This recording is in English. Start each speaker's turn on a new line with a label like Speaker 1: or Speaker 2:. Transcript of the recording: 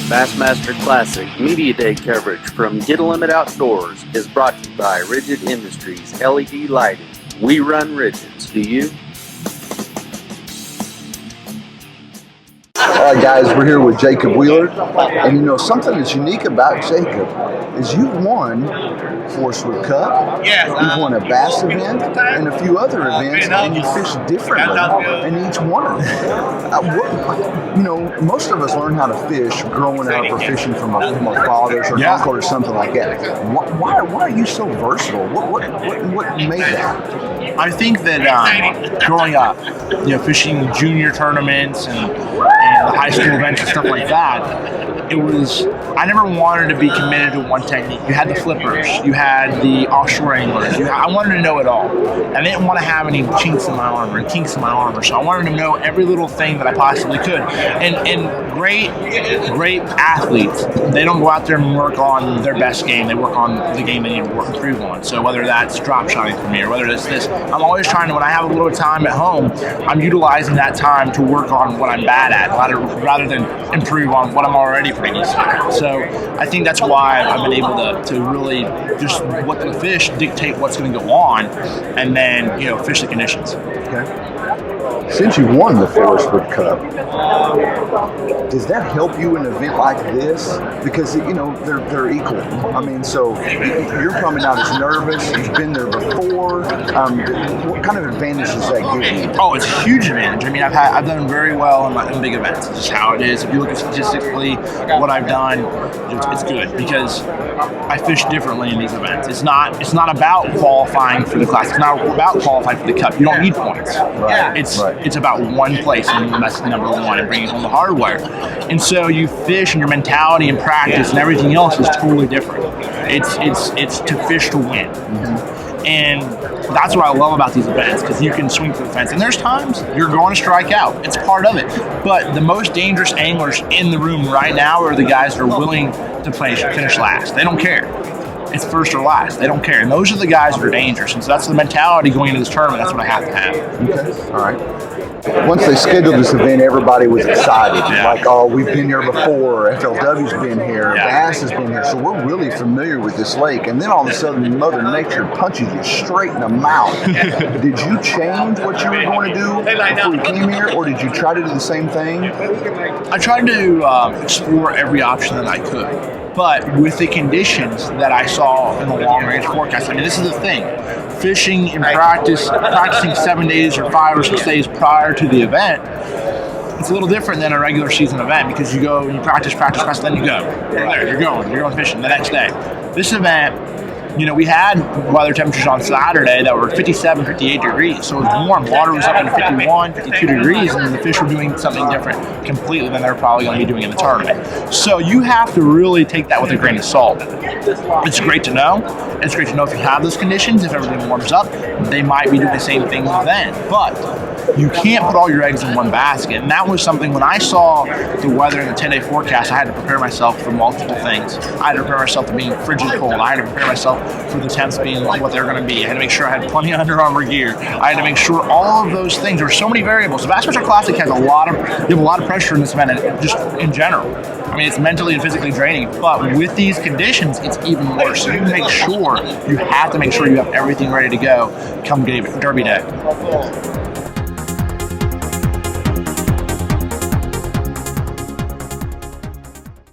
Speaker 1: Bassmaster Classic Media Day coverage from Get a Limit Outdoors is brought to you by Rigid Industries LED Lighting. We run Rigids. Do you?
Speaker 2: All right, guys, we're here with Jacob Wheeler, and you know something that's unique about Jacob is you've won Forest Wood Cup, you've won a bass event, and a few other events, and you fish differently in each one of them. Most of us learn how to fish growing up or fishing from our fathers or uncle or something like that. Why are you so versatile? What made that?
Speaker 3: I think that growing up, fishing junior tournaments and the high school events and stuff like that, I never wanted to be committed to one technique. You had the flippers, you had the offshore anglers. I wanted to know it all. I didn't want to have any chinks in my armor and kinks in my armor, so I wanted to know every little thing that I possibly could. And great athletes, they don't go out there and work on their best game. They work on the game they need to improve on. So whether that's drop shotting for me or whether it's this, I'm always trying to, when I have a little time at home, I'm utilizing that time to work on what I'm bad at rather than improve on what I'm already pretty decent at. So I think that's why I've been able to really just what the fish dictate what's going to go on, and then fish the conditions.
Speaker 2: Okay. Since you won the Forest Wood Cup, does that help you in an event like this? Because they're equal. I mean, so you're probably not as nervous. You've been there before. What kind of advantage does that give you?
Speaker 3: Oh, it's a huge advantage. I mean, I've done very well in big events. It's just how it is. If you look at statistically what I've done, it's good because I fish differently in these events. It's not about qualifying for the class. It's not about qualifying for the cup. You don't need points.
Speaker 2: Right.
Speaker 3: It's about one place, and that's number one, and bringing home the hardware. And so you fish, and your mentality and practice and everything else is totally different. It's to fish to win. Mm-hmm. And that's what I love about these events, because you can swing for the fence. And there's times you're going to strike out. It's part of it. But the most dangerous anglers in the room right now are the guys that are willing to finish last. They don't care. It's first or last. They don't care. And those are the guys that are dangerous. And so that's the mentality going into this tournament. That's what I have to have.
Speaker 2: Okay. All right. Once they scheduled this event, everybody was excited.
Speaker 3: Yeah.
Speaker 2: Like, oh, we've been here before. FLW's been here.
Speaker 3: Yeah.
Speaker 2: Bass has been here. So we're really familiar with this lake. And then all of a sudden, Mother Nature punches you straight in the mouth. Did you change what you were going to do before you came here, or did you try to do the same thing?
Speaker 3: I tried to explore every option that I could. But with the conditions that I saw in the long-range forecast, I mean, this is the thing. Fishing in practicing 7 days or 5 or 6 days prior to the event, it's a little different than a regular season event, because you go and you practice, then you go. You're going fishing the next day. This event, we had weather temperatures on Saturday that were 57, 58 degrees, so it was warm. Water was up in 51, 52 degrees, and the fish were doing something different completely than they're probably going to be doing in the tournament. So you have to really take that with a grain of salt. It's great to know. It's great to know if you have those conditions, if everything warms up, they might be doing the same things then. But you can't put all your eggs in one basket. And that was something, when I saw the weather in the 10-day forecast, I had to prepare myself for multiple things. I had to prepare myself to being frigid cold. I had to prepare myself for the temps being what they're going to be. I had to make sure I had plenty of Under Armour gear. I had to make sure all of those things. There were so many variables. The Bassmaster Classic has you have a lot of pressure in this event, and just in general. I mean, it's mentally and physically draining, but with these conditions, it's even worse. So you have to make sure you have everything ready to go come Derby Day.